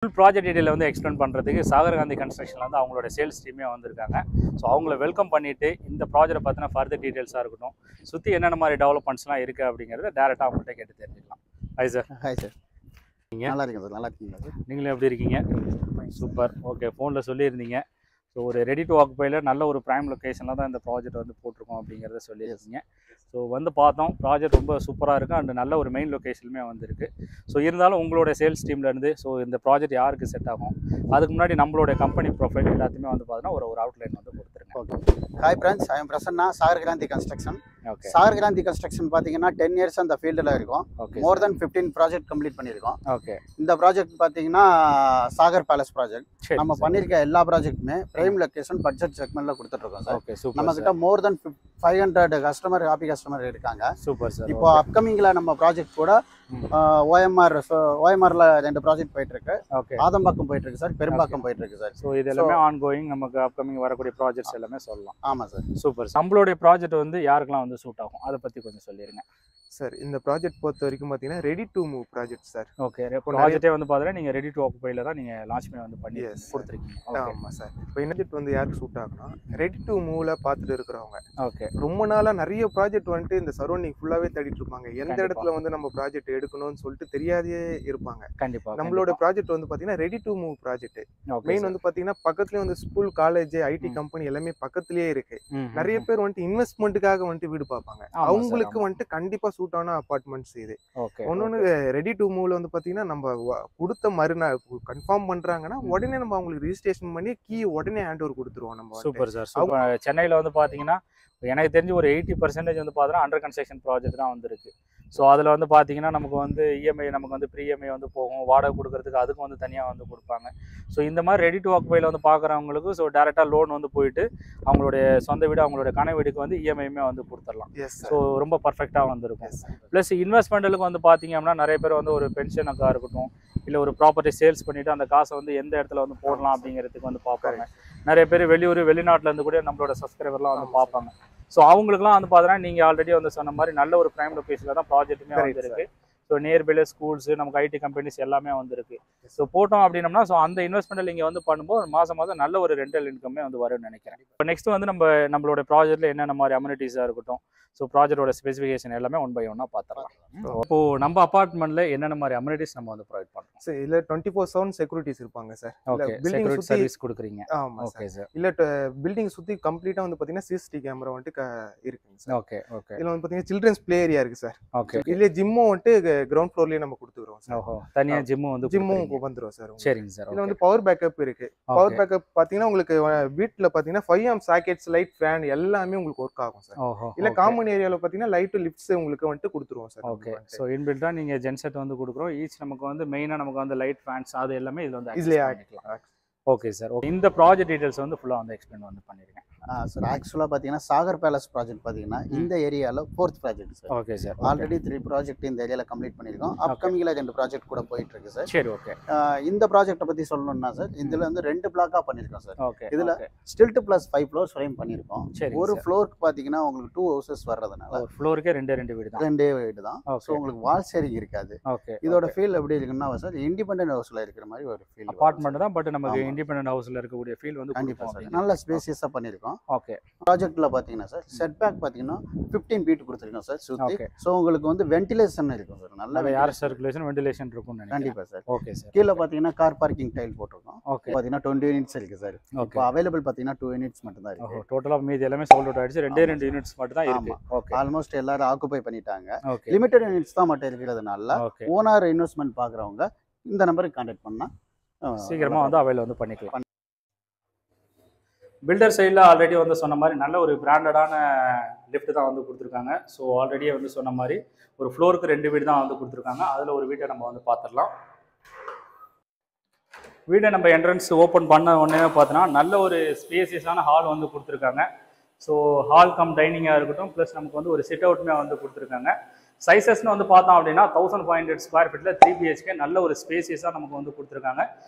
Full project detail வந்து explain பண்ணுறதுக்கு சாகர் காந்தி கன்ஸ்ட்ரக்ஷனில் வந்து அவங்களோட சேல்ஸ் டீமே வந்திருக்காங்க. ஸோ அவங்கள வெல்கம் பண்ணிவிட்டு இந்த ப்ராஜெக்ட் பார்த்தீங்கன்னா ஃபர்தர் டீடைல்ஸாக இருக்கட்டும், சுற்றி என்னென்ன மாதிரி டெவலப்மெண்ட்ஸ்லாம் இருக்குது அப்படிங்கிறத டேரெக்டாக அவங்கள்ட்ட கேட்டு தெரிஞ்சுக்கலாம். Hi sir. Hi sir. நீங்கள் நல்லா இருக்கீங்க சார்? நல்லா இருக்கீங்களா சார்? நீங்களும் எப்படி இருக்கீங்க? சூப்பர். ஓகே, ஃபோனில் சொல்லியிருந்தீங்க. ஸோ ஒரு ரெடி டு ஆக்குபையில் நல்ல ஒரு ப்ரைம் லொக்கேஷனில் தான் இந்த ப்ராஜெக்ட் வந்து போட்டிருக்கோம் அப்படிங்கிறத சொல்லியிருக்கீங்க. ஸோ வந்து பார்த்தோம், ப்ராஜெக்ட் ரொம்ப சூப்பராக இருக்குது அண்ட் நல்ல ஒரு மெயின் லொக்கேஷனுமே வந்திருக்கு. ஸோ இருந்தாலும் உங்களோட சேல்ஸ் டீம்லேருந்து ஸோ இந்த ப்ராஜெக்ட் யாருக்கு செட் ஆகும், அதுக்கு முன்னாடி நம்மளோட கம்பெனி ப்ரொஃபைல் எல்லாத்தையுமே வந்து பார்த்தீங்கன்னா ஒரு அவுட்லைன் வந்து கொடுத்துருங்க. Okay. Hi friends, I am Prasanna, Sagar Kranti construction. Okay. Sagar Kranti construction பார்த்தீங்கன்னா 10 இயர்ஸ் அந்த ஃபீல்டில் இருக்கும். ஓகே. மோர் தென் 15 ப்ராஜெக்ட் கம்ப்ளீட் பண்ணியிருக்கோம். ஓகே. இந்த ப்ராஜெக்ட் பார்த்தீங்கன்னா சாகர் பேலஸ் ப்ராஜெக்ட். சரி, நம்ம பண்ணியிருக்க எல்லா ப்ராஜெக்ட்டுமே பிரைம் லொக்கேஷன் பட்ஜெட் செக்மெண்ட்டில் கொடுத்துட்ருக்கோம் சார். Okay, super. நம்மக்கிட்ட மோர் தென் 500 கஸ்டமர் ஹாப்பி கஸ்டமர் இருக்காங்க. Super sir. இப்போ அப்கமிங்கில் நம்ம ப்ராஜெக்ட் கூட ஓஎம்ஆரில் 2 ப்ராஜெக்ட் போயிட்டு இருக்கு. ஓகே. ஆதம்பாக்கம் போயிட்டு இருக்கு சார், பெரும்பாக்கம் போயிட்டு இருக்கு சார். ஸோ இது எல்லாமே ஆன்கோயிங், நமக்கு அப்கமிங் வரக்கூடிய ப்ராஜெக்ட்ஸ் எல்லாமே சொல்லலாம். ஆமாம் சார். சூப்பர். நம்மளுடைய ப்ராஜெக்ட் வந்து யாருக்கெல்லாம் வந்து சூட் ஆகும், அதை பற்றி கொஞ்சம் சொல்லிடுங்க சார். இந்த ப்ராஜெக்ட் பொறுத்த வரைக்கும் பார்த்தீங்கன்னா ready to move project sir. Okay. ப்ராஜெக்டே வந்து பார்த்தீங்கன்னா நீங்கள் ரெடி டு ஆக்குபையில் தான் நீங்கள் லான்ச்மே வந்து பண்ணி கொடுத்துருக்கீங்க. ஆமாம் சார். இப்போ ப்ராஜெக்ட் வந்து யாருக்கு சூட் ஆகும்னா ரெடி டு மூவ்ல பார்த்துட்டு இருக்கிறவங்க. ஓகே. ரொம்ப நாளாக நிறைய ப்ராஜெக்ட் வந்துட்டு இந்த சரௌண்டிங் ஃபுல்லாகவே தேடிட்டு இருப்பாங்க. எந்த இடத்துல வந்து நம்ம ப்ராஜெக்ட் எடுக்கணும்னு சொல்லிட்டு தெரியாதே இருப்பாங்க. கண்டிப்பாக. நம்மளோட ப்ராஜெக்ட் வந்து பார்த்தீங்கன்னா ready to move project. Main வந்து பார்த்தீங்கன்னா பக்கத்துலேயே வந்து ஸ்கூல், காலேஜ், ஐடி கம்பெனி எல்லாமே பக்கத்துலேயே இருக்கு. நிறைய பேர் வந்துட்டு இன்வெஸ்ட்மெண்ட்டுக்காக வந்துட்டு வீடு பார்ப்பாங்க. அவங்களுக்கு வந்துட்டு கண்டிப்பாக சூட் ஆன அபார்ட்மெண்ட்ஸ் இது. ஒன்னொன்னு ரெடி டு மூவ்ல வந்து பாத்தீங்கன்னா நம்ம கொடுத்த மறுநாள் கன்ஃபார்ம் பண்றாங்கன்னா உடனே நம்ம அவங்களுக்கு ரிஜிஸ்ட்ரேஷன் பண்ணி கீ உடனே ஹேண்ட் ஓவர் கொடுத்துருவோம் நம்ம. Super sir. சென்னையில் வந்து பார்த்தீங்கன்னா எனக்கு தெரிஞ்சு ஒரு 80% வந்து பார்த்தீங்கன்னா அண்டர் கன்ஸ்ட்ரக்ஷன் ப்ராஜெக்ட் தான் வந்துருக்கு. ஸோ அதில் வந்து பார்த்தீங்கன்னா நமக்கு வந்து இஎம்ஐ, நமக்கு வந்து ப்ரீ இஎம்ஐ வந்து போகும், வாடகை கொடுக்கறதுக்கு அதுக்கு வந்து தனியாக வந்து கொடுப்பாங்க. ஸோ இந்த மாதிரி ரெடி டு ஆக்குபையில் வந்து பார்க்குறவங்களுக்கு ஸோ டேரெக்டாக லோன் வந்து போயிட்டு அவங்களுடைய சொந்த வீடு, அவங்களுடைய கனவு வீடுக்கு வந்து இஎம்ஐமே வந்து கொடுத்துடலாம். ஸோ ரொம்ப பர்ஃபெக்டாக வந்துருக்கும். ப்ளஸ் இன்வெஸ்ட்மெண்ட்டுக்கு வந்து பார்த்தீங்க அப்படின்னா நிறைய பேர் வந்து ஒரு பென்ஷனுக்காக இருக்கட்டும், இல்லை ஒரு ப்ராப்பர்ட்டி சேல்ஸ் பண்ணிவிட்டு அந்த காசை வந்து எந்த இடத்துல வந்து போடலாம் அப்படிங்கிறதுக்கு வந்து பார்ப்பாங்க. நிறைய பேர் வெளியூர், வெளிநாட்டிலேருந்து கூட நம்மளோட சப்ஸ்கிரைபர்லாம் வந்து பார்ப்பாங்க. ஸோ அவங்களுக்குலாம் வந்து பார்த்தீங்கன்னா நீங்கள் ஆல்ரெடி வந்து சொன்ன மாதிரி நல்ல ஒரு ப்ரைம் லொக்கேஷனில் தான் ப்ராஜெக்ட்டுமே வந்துருக்கு. ஸோ நியர்பைல ஸ்கூல்ஸு, நமக்கு ஐடி கம்பெனிஸ் எல்லாமே வந்துருக்கு. ஸோ போட்டோம் அப்படின்னம்னா ஸோ அந்த இன்வெஸ்ட்மெண்ட்டில் நீங்கள் வந்து பண்ணும்போது மாதம் நல்ல ஒரு ரெண்டல் இன்கமே வந்து வரும்னு நினைக்கிறேன். இப்போ நெக்ஸ்ட் வந்து நம்மளோட ப்ராஜெக்ட்டில் என்னென்ன மாதிரி அம்யூனிட்டிஸாக இருக்கட்டும், ஸோ ப்ராஜெக்டோட ஸ்பெசிஃபிகேஷன் எல்லாமே 1 by 1 பார்த்துடலாம். இப்போது நம்ம அப்பார்ட்மெண்ட்டில் என்னென்ன மாதிரி அம்யூனிட்டிஸ் நம்ம வந்து ப்ரொவைட் பண்ணுறோம் சார்? இல்லை 24/7 செக்யூரிட்டிஸ் இருப்பாங்க சார். ஓகே. செக்யூரிட்டி சர்வீஸ் கொடுக்குறீங்க. ஆமாம். Okay sir. இல்லை பில்டிங் சுற்றி கம்ப்ளீட்டாக வந்து பார்த்தீங்கன்னா சிசிடிவி கேமரா வந்துட்டு இருக்குங்க சார். ஓகே. ஓகே. இதில் வந்து பார்த்தீங்கன்னா சில்ட்ரன்ஸ் பிளே ஏரியா இருக்குது சார். ஓகே. இல்லை ஜிம்மும் வந்துட்டு கிரவுண்ட் ஃப்ளோர்லேயே நம்ம கொடுத்துக்கிறோம் சார். ஓஹோ, தனியாக ஜிம்மும் வந்துடும் சார். சரிங்க சார். இதில் வந்து பவர் பேக்கப் இருக்கு. பவர் பேக்கப் பார்த்தீங்கன்னா உங்களுக்கு வீட்டில் பார்த்தீங்கன்னா 5 amp சாக்கெட்ஸ், லைட், ஃபேன் எல்லாமே உங்களுக்கு ஒர்க் ஆகும் சார். ஓஹோ. இல்லை காமன் ஏரியாவில் பார்த்தீங்கன்னா லைட், லிஃப்ட்ஸ் உங்களுக்கு வந்துட்டு கொடுத்துருவோம் சார். ஓகே. ஸோ இன்பில்டாக நீங்கள் ஜென்செட் வந்து கொடுக்குறோம். ஈச் நமக்கு வந்து மெயினாக நமக்கு வந்து லைட், ஃபேன்ஸ் அது எல்லாமே இதில் வந்து இதுலேயே பண்ணிக்கலாம். Okay sir. ஓகே. இந்த ப்ராஜெக்ட் டீடைல்ஸ் வந்து ஃபுல்லாக வந்து எக்ஸ்பிளைன் வந்து பண்ணிருக்கேன் சார். ஆக்சுவலாக பார்த்தீங்கன்னா சாகர் பேலஸ் ப்ராஜெக்ட் பார்த்தீங்கன்னா இந்த ஏரியாவில் 4th project sir. Okay sir. Already 3 project இந்த ஏரியாவில் கம்ப்ளீட் பண்ணியிருக்கோம். அப்கமிங்கில் 2 ப்ராஜெக்ட் கூட போயிட்டு இருக்கு சார். சரி. ஓகே. இந்த ப்ராஜெக்ட்டை பற்றி சொல்லணும்னா சார், இதில் வந்து 2 பிளாக்காக பண்ணியிருக்கோம் சார். ஓகே. இதில் ஸ்டில்ட் ப்ளஸ் 5 ஃப்ளோர்ஸ் ஃப்ரேம் பண்ணியிருக்கோம். சரி. ஒரு ஃப்ளோருக்கு பார்த்தீங்கன்னா உங்களுக்கு 2 ஹவுசஸ் வர்றதுனால ஒரு ஃப்ளோருக்கே 2 வீடு தான். 2 வீடு தான். ஸோ உங்களுக்கு வால் ஷேரிங் இருக்காது. ஓகே. இதோட ஃபீல் எப்படி இருக்குன்னா சார், இண்டிபெண்டன்ட் ஹவுஸில் இருக்கிற மாதிரி ஒரு ஃபீல். அபார்ட்மெண்ட் தான், பட் நமக்கு இண்டிபெண்டன்ட் ஹவுஸில் இருக்கக்கூடிய ஃபீல் வந்து கண்டிப்பாக சார். நல்ல ஸ்பேசியஸாக பண்ணியிருக்கோம். ஓகே. ப்ராஜெக்ட்ல பாத்தீங்கன்னா சார் செட் பேக் பாத்தீங்கன்னா 15 ஃபீட் கொடுத்துருக்கோம் சார் சுத்தி. சோ உங்களுக்கு வந்து வென்டிலேஷன் இருக்கும் சார். நல்ல ஏர் சர்க்குலேஷன், வென்டிலேஷன் இருக்கும் நினைக்கிறேன். கண்டிப்பா சார். Okay sir. கீழ பாத்தீங்கன்னா கார் பார்க்கிங் டைல் போட்டுருக்கோம். ஓகே. பாத்தீங்கன்னா 20 யூனிட்ஸ் இருக்கு சார். இப்போ அவைலபிள் பாத்தீங்கன்னா 2 யூனிட்ஸ் மட்டும் தான் இருக்கு. டோட்டலா மீதி எல்லாமே சோல்ட் அவுட் ஆயிடுச்சு. 2 யூனிட்ஸ் மட்டும் தான் இருக்கு. ஓகே. ஆல்மோஸ்ட் எல்லாரும் ஆக்குபை பண்ணிட்டாங்க. ஓகே. லிமிட்டட் யூனிட்ஸ் தான் மட்டும் இருக்கிறதுனால ஓனர் இன்வெஸ்ட்மென்ட் பாக்குறவங்க இந்த நம்பருக்கு கான்டாக்ட் பண்ணா சீக்கிரமா வந்து அவைல வந்து பண்ணிக்கலாம். பில்டர் சைடில் ஆல்ரெடி வந்து சொன்ன மாதிரி நல்ல ஒரு பிராண்டடான லிஃப்ட் தான் வந்து கொடுத்துருக்காங்க. ஸோ ஆல்ரெடியே வந்து சொன்ன மாதிரி ஒரு ஃப்ளோருக்கு 2 வீடு தான் வந்து கொடுத்துருக்காங்க. அதில் ஒரு வீட்டை நம்ம வந்து பார்த்துடலாம். வீடை நம்ம என்ட்ரன்ஸ் ஓப்பன் பண்ண உடனே பார்த்தோன்னா நல்ல ஒரு ஸ்பேசியஸான ஹால் வந்து கொடுத்துருக்காங்க. ஸோ ஹால் கம் டைனிங்காக இருக்கட்டும், ப்ளஸ் நமக்கு வந்து ஒரு சிட் அவுட்டுமே வந்து கொடுத்துருக்காங்க. சைஸஸ்னு வந்து பார்த்தோம் அப்படின்னா 1500 ஸ்கொயர் ஃபீட்டில் 3 BHK நல்ல ஒரு ஸ்பேசியஸாக நமக்கு வந்து கொடுத்துருக்காங்க.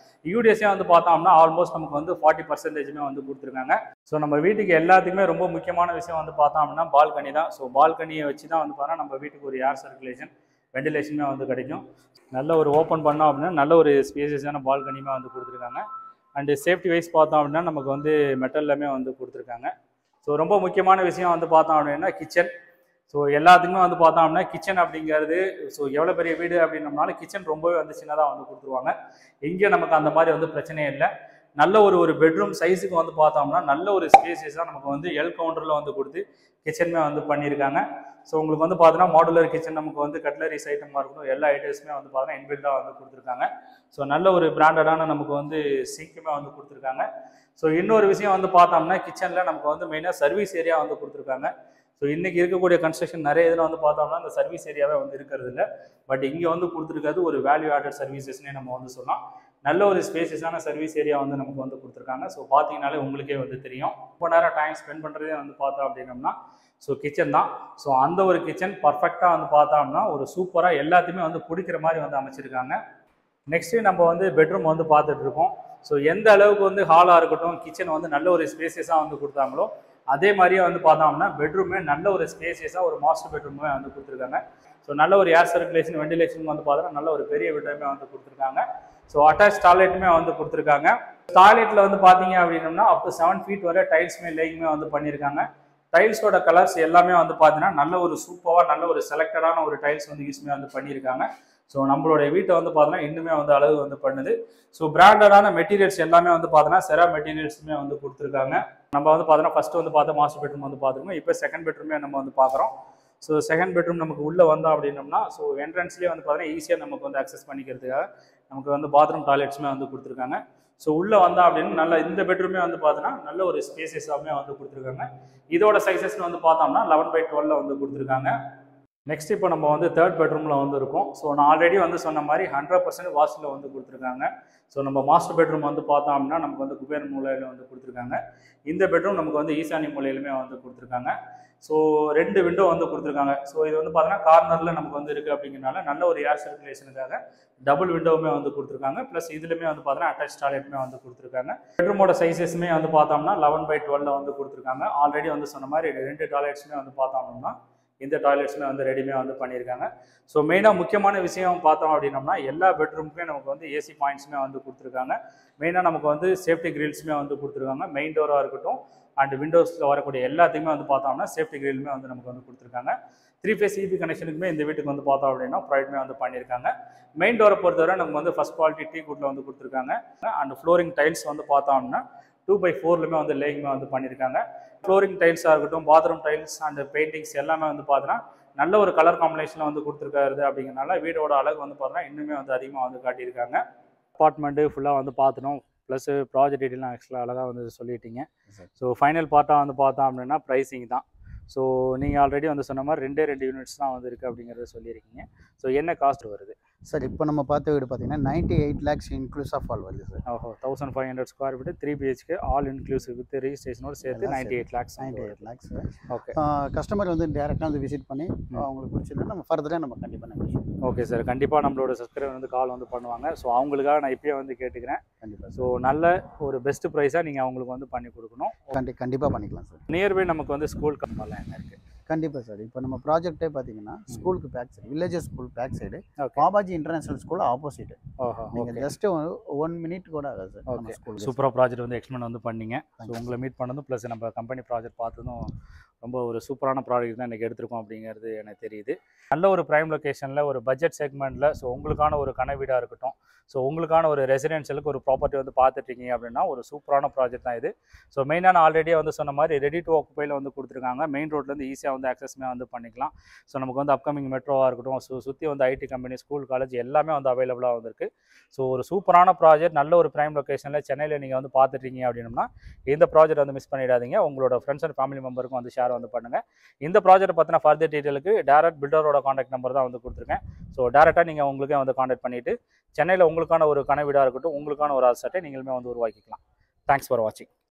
யூடிஎஸ்ஸே வந்து பார்த்தோம்னா ஆல்மோஸ்ட் நமக்கு வந்து 40% வந்து கொடுத்துருக்காங்க. ஸோ நம்ம வீட்டுக்கு எல்லாத்துக்குமே ரொம்ப முக்கியமான விஷயம் வந்து பார்த்தோம் அப்படின்னா பால்கனி தான். ஸோ பால்கனியை வச்சு தான் வந்து பார்த்தா நம்ம வீட்டுக்கு ஒரு ஏர் சர்க்குலேஷன், வெண்டிலேஷனுமே வந்து கிடைக்கும். நல்ல ஒரு ஓப்பன் பண்ணோம் அப்படின்னா நல்ல ஒரு ஸ்பேசியஸான பால்கனியுமே வந்து கொடுத்துருக்காங்க. அண்டு சேஃப்டி வைஸ் பார்த்தோம் அப்படின்னா நமக்கு வந்து மெட்டல்லாமே வந்து கொடுத்துருக்காங்க. ஸோ ரொம்ப முக்கியமான விஷயம் வந்து பார்த்தோம் அப்படின்னா கிச்சன். ஸோ எல்லாத்துக்குமே வந்து பார்த்தோம் அப்படின்னா கிச்சன் அப்படிங்கிறது ஸோ எவ்வளோ பெரிய வீடு அப்படின்னம்னாலும் கிச்சன் ரொம்பவே வந்து சின்னதாக வந்து கொடுத்துருவாங்க. இங்கே நமக்கு அந்த மாதிரி வந்து பிரச்சனையே இல்லை. நல்ல ஒரு பெட்ரூம் சைஸுக்கு வந்து பார்த்தோம்னா நல்ல ஒரு ஸ்பேசியஸாக நமக்கு வந்து எல் கவுண்டரில் வந்து கொடுத்து கிச்சனுமே வந்து பண்ணியிருக்காங்க. ஸோ உங்களுக்கு வந்து பார்த்தீங்கன்னா மாடுலர் கிச்சன் நமக்கு வந்து கட்லரிஸ் ஐட்டமாக இருக்கணும், எல்லா ஐட்டம்ஸுமே வந்து பார்த்தீங்கன்னா இன்பில்டாக வந்து கொடுத்துருக்காங்க. ஸோ நல்ல ஒரு பிராண்டடான நமக்கு வந்து சிங்க்குமே வந்து கொடுத்துருக்காங்க. ஸோ இன்னொரு விஷயம் வந்து பார்த்தோம்னா கிச்சனில் நமக்கு வந்து மெயினாக சர்வீஸ் ஏரியா வந்து கொடுத்துருக்காங்க. ஸோ இன்றைக்கி இருக்கக்கூடிய கன்ஸ்ட்ரக்ஷன் நிறைய இதில் வந்து பார்த்தோம்னா இந்த சர்வீஸ் ஏரியாவே வந்து இருக்கிறது இல்லை. பட் இங்கே வந்து கொடுத்துருக்காது ஒரு வேல்யூ ஆடட் சர்வீசஸ்னே நம்ம வந்து சொல்லலாம். நல்ல ஒரு ஸ்பேசியஸான சர்வீஸ் ஏரியா வந்து நமக்கு வந்து கொடுத்துருக்காங்க. ஸோ பார்த்தீங்கனாலே உங்களுக்கே வந்து தெரியும். ரொம்ப நேரம் டைம் ஸ்பெண்ட் பண்ணுறதே வந்து பார்த்தோம் அப்படின்னம்னா ஸோ கிச்சன் தான். ஸோ அந்த ஒரு கிச்சன் பர்ஃபெக்டாக வந்து பார்த்தோம்னா ஒரு சூப்பராக எல்லாத்தையுமே வந்து பிடிக்கிற மாதிரி வந்து அமைச்சிருக்காங்க. நெக்ஸ்ட்டு நம்ம வந்து பெட்ரூம் வந்து பார்த்துட்டு இருக்கோம். ஸோ எந்த அளவுக்கு வந்து ஹாலாக இருக்கட்டும் கிச்சன் வந்து நல்ல ஒரு ஸ்பேசியஸாக வந்து கொடுத்தாங்களோ அதே மாதிரியே வந்து பார்த்தோம்னா பெட்ரூமே நல்ல ஒரு ஸ்பேசியஸாக ஒரு மாஸ்டர் பெட்ரூமே வந்து கொடுத்துருக்காங்க. ஸோ நல்ல ஒரு ஏர் சர்க்குலேஷன் வெண்டிலேஷன் வந்து பார்த்தோன்னா நல்ல ஒரு பெரிய விண்டோமே வந்து கொடுத்துருக்காங்க. ஸோ அட்டாச் டாய்லெட்டுமே வந்து கொடுத்துருக்காங்க. டாய்லெட்டில் வந்து பார்த்தீங்க அப்படின்னம்னா அப் டு 7 feet வரை டைல்ஸுமே லேயிங்குமே வந்து பண்ணியிருக்காங்க. டைல்ஸோட கலர்ஸ் எல்லாமே வந்து பார்த்தீங்கன்னா நல்ல ஒரு சூப்பராக நல்ல ஒரு செலக்டடான ஒரு டைல்ஸ் வந்து யூஸ்மே வந்து பண்ணியிருக்காங்க. ஸோ நம்மளுடைய வீட்டை வந்து பார்த்தீங்கன்னா இன்னுமே வந்து அழகு வந்து பண்ணுது. ஸோ பிராண்டடான மெட்டீரியல்ஸ் எல்லாமே வந்து பார்த்தீங்கன்னா செரா மெட்டீரியல்ஸுமே வந்து கொடுத்துருக்காங்க. நம்ம வந்து பார்த்தோன்னா ஃபஸ்ட்டு வந்து பார்த்தா மாஸ்டர் பெட்ரூம் வந்து பார்த்துருக்கோம். இப்போ செகண்ட் பெட்ரூமே நம்ம வந்து பார்க்குறோம். ஸோ செகண்ட் பெட்ரூம் நமக்கு உள்ளே வந்தோம் அப்படின்னம்னா ஸோ என்ட்ரன்ஸ்லேயே வந்து பார்த்தீங்கன்னா ஈஸியாக நமக்கு வந்து அக்சஸ் பண்ணிக்கிறதுக்காக நமக்கு வந்து பாத்ரூம் டாய்லெட்ஸுமே வந்து கொடுத்துருக்காங்க. ஸோ உள்ளே வந்தோம் அப்படின்னு நல்ல இந்த பெட்ரூமே வந்து பார்த்தோன்னா நல்ல ஒரு ஸ்பேசியஸாகவே வந்து கொடுத்துருக்காங்க. இதோட சைஸஸ்ன்னு வந்து பார்த்தோம்னா 11/12 வந்து கொடுத்துருக்காங்க. நெக்ஸ்ட் இப்போ நம்ம வந்து தேர்ட் பெட்ரூமில் வந்து இருக்கோம். ஸோ நான் ஆல்ரெடி வந்து சொன்ன மாதிரி 100% வாஸ்டில் வந்து கொடுத்துருக்காங்க. ஸோ நம்ம மாஸ்டர் பெட்ரூம் வந்து பார்த்தோம் அப்படின்னா நமக்கு வந்து குபேர் மூலையில் வந்து கொடுத்துருக்காங்க. இந்த பெட்ரூம் நமக்கு வந்து ஈசானி மூலையிலுமே வந்து கொடுத்துருக்காங்க. ஸோ 2 விண்டோ வந்து கொடுத்துருக்காங்க. ஸோ இது வந்து பார்த்தீங்கன்னா கார்னரில் நமக்கு வந்து இருக்குது அப்படிங்கிறனால நல்ல ஒரு ஏர் சர்க்குலேஷனுக்காக டபுள் விண்டோவுமே வந்து கொடுத்துருக்காங்க. ப்ளஸ் இதுலையுமே வந்து பார்த்தீங்கன்னா அட்டாச் டாய்லெட்டுமே வந்து கொடுத்துருக்காங்க. பெட்ரூமோட சைஸஸ்மே வந்து பார்த்தோம்னா 11/12 வந்து கொடுத்துருக்காங்க. ஆல்ரெடி வந்து சொன்ன மாதிரி 2 டாய்லெட்ஸுமே வந்து பார்த்தோம்னா இந்த டாய்லெட்ஸுமே வந்து ரெடிமே வந்து பண்ணியிருக்காங்க. ஸோ மெயினாக முக்கியமான விஷயம் பார்த்தோம் அப்படின்னம்னா எல்லா பெட்ரூமுக்குமே நமக்கு வந்து ஏசி பாயிண்ட்ஸுமே வந்து கொடுத்துருக்காங்க. மெயினாக நமக்கு வந்து சேஃப்டி கிரில்ஸுமே வந்து கொடுத்துருக்காங்க. மெயின் டோராக இருக்கட்டும் அண்ட் விண்டோஸில் வரக்கூடிய எல்லாத்தையுமே வந்து பார்த்தோம்னா சேஃப்டி கிரிலுமே வந்து நமக்கு வந்து கொடுத்துருக்காங்க. 3 phase EB கனெக்ஷனுக்குமே இந்த வீட்டுக்கு வந்து பார்த்தோம் அப்படின்னா ப்ரொவைட்மே வந்து பண்ணியிருக்காங்க. மெயின் டோரை பொறுத்தவரை நமக்கு வந்து ஃபஸ்ட் குவாலிட்டி டீ குட்டில் வந்து கொடுத்துருக்காங்க. அண்ட் ஃப்ளோரிங் டைல்ஸ் வந்து பார்த்தோம்னா 2/4லுமே வந்து லேயிங்குமே வந்து பண்ணியிருக்காங்க. ஃப்ளோரிங் டைல்ஸாக இருக்கட்டும் பாத்ரூம் டைல்ஸ் அண்ட் பெயிண்டிங்ஸ் எல்லாமே வந்து பார்த்தோன்னா நல்ல ஒரு கலர் காம்பினேஷனில் வந்து கொடுத்துருக்காரு அப்படிங்கிறனால வீடோட அழகு வந்து பார்த்தோன்னா இன்னுமே வந்து அதிகமாக வந்து காட்டியிருக்காங்க. அப்பார்ட்மெண்ட்டு ஃபுல்லாக வந்து பார்த்துட்டோம். ப்ளஸ் ப்ராஜெக்ட் டீட்டெயிலாம் ஆக்சுவலாக அழகாக வந்து சொல்லிட்டீங்க. ஸோ ஃபைனல் பார்ட்டாக வந்து பார்த்தோம் அப்படின்னா ப்ரைஸிங் தான். ஸோ நீங்கள் ஆல்ரெடி வந்து சொன்ன மாதிரி 2 யூனிட்ஸ் தான் வந்து இருக்குது அப்படிங்கிறத சொல்லியிருக்கீங்க. ஸோ என்ன காஸ்ட் வருது சார்? இப்போ நம்ம பார்த்த வீடு பார்த்தீங்கன்னா 98 lakhs இன்க்ளூஸ் ஆஃப் ஆல் வருது சார். ஓஹோ 1500 square feet 3 BHK all inclusive with ரிஜிஸ்ட்ரேஷனோடு சேர்த்து 98 lakhs. 98 lakhs. ஓகே. கஸ்டமர் வந்து டேரெக்டாக வந்து விசிட் பண்ணி அவங்களுக்கு பிடிச்சதுன்னா நம்ம ஃபர்தராக நம்ம கண்டிப்பாக நெகோஷியேட். ஓகே சார், கண்டிப்பாக நம்மளோட சப்ஸ்கிரைபர் வந்து கால் வந்து பண்ணுவாங்க. ஸோ அவங்களுக்காக நான் இப்பயே வந்து கேட்டுக்கிறேன். கண்டிப்பாக. ஸோ நல்ல ஒரு பெஸ்ட் ப்ரைஸாக நீங்கள் அவங்களுக்கு வந்து பண்ணி கொடுக்கணும். கண்டிப்பாக பண்ணிக்கலாம் சார். நியர்பை நமக்கு வந்து ஸ்கூல் கம்பெனிலாம் என்ன இருக்குது? கண்டிப்பாக சார். இப்போ நம்ம ப்ராஜெக்டே பார்த்தீங்கன்னா ஸ்கூலுக்கு back side, villages school back side, okay. Babaji international school opposite. ஓஹோ, நீங்கள் ஜஸ்ட் 1 minute கூட ஆகாது சார். ஓகே. சூப்பராக ப்ராஜெக்ட் வந்து எக்ஸ்பிளைன் வந்து பண்ணீங்க. ஸோ உங்களை மீட் பண்ணதும் ப்ளஸ் நம்ம கம்பெனி ப்ராஜெக்ட் பார்த்ததும் ரொம்ப ஒரு சூப்பரான ப்ராடக்ட் தான் இன்றைக்கி எடுத்திருக்கோம் அப்படிங்கிறது எனக்கு தெரியுது. நல்ல ஒரு ப்ரைம் லொக்கேஷனில் ஒரு பட்ஜெட் செக்மெண்ட்டில் ஸோ உங்களுக்கான ஒரு கனவு வீடாக இருக்கட்டும், ஸோ உங்களுக்கான ஒரு ரெசிடென்ஷியலுக்கு ஒரு ப்ராப்பர்ட்டி வந்து பார்த்துட்டீங்க அப்படின்னா ஒரு சூப்பரான ப்ராஜெக்ட் தான் இது. ஸோ மெயினான ஆல்ரெடியே வந்து சொன்ன மாதிரி ரெடி டு ஆக்குபையில் வந்து கொடுத்துருக்காங்க. மெயின் ரோட்லேருந்து ஈஸியாக வந்து அக்சஸ்மே வந்து பண்ணிக்கலாம். ஸோ நமக்கு வந்து அப்கமிங் மெட்ரோவாக இருக்கட்டும், சுற்றி வந்து ஐடி கம்பெனி, ஸ்கூல், காலேஜ் எல்லாமே வந்து அவைலபிளாக வந்துருக்கு. ஸோ ஒரு சூப்பரான ப்ராஜெக்ட் நல்ல ஒரு ப்ரைம் லொக்கேஷனில் சென்னையில் நீங்கள் வந்து பார்த்துட்டீங்க அப்படின்னா இந்த ப்ராஜெக்ட் வந்து மிஸ் பண்ணிடாதீங்க. உங்களோட ஃப்ரெண்ட்ஸ் அண்ட் ஃபேமிலி மெம்பருக்கும் வந்து ஷேர் வந்து பண்ணுங்கள். இந்த ப்ராஜெக்ட் பற்றின ஃபர்தர் டீட்டெயிலுக்கு டேரக்ட் பில்டரோட காண்டாக்ட் நம்பர் தான் வந்து கொடுத்துருக்கேன். ஸோ டேரெக்டாக நீங்கள் உங்களுக்கே வந்து காண்டாக்ட் பண்ணிவிட்டு சென்னையில் உங்களுக்கான ஒரு கனவு வீடாக இருக்கட்டும், உங்களுக்கான ஒரு ஆசட்டை நீங்களுமே வந்து உருவாக்கிக்கலாம். தேங்க்ஸ் ஃபார் வாட்சிங்.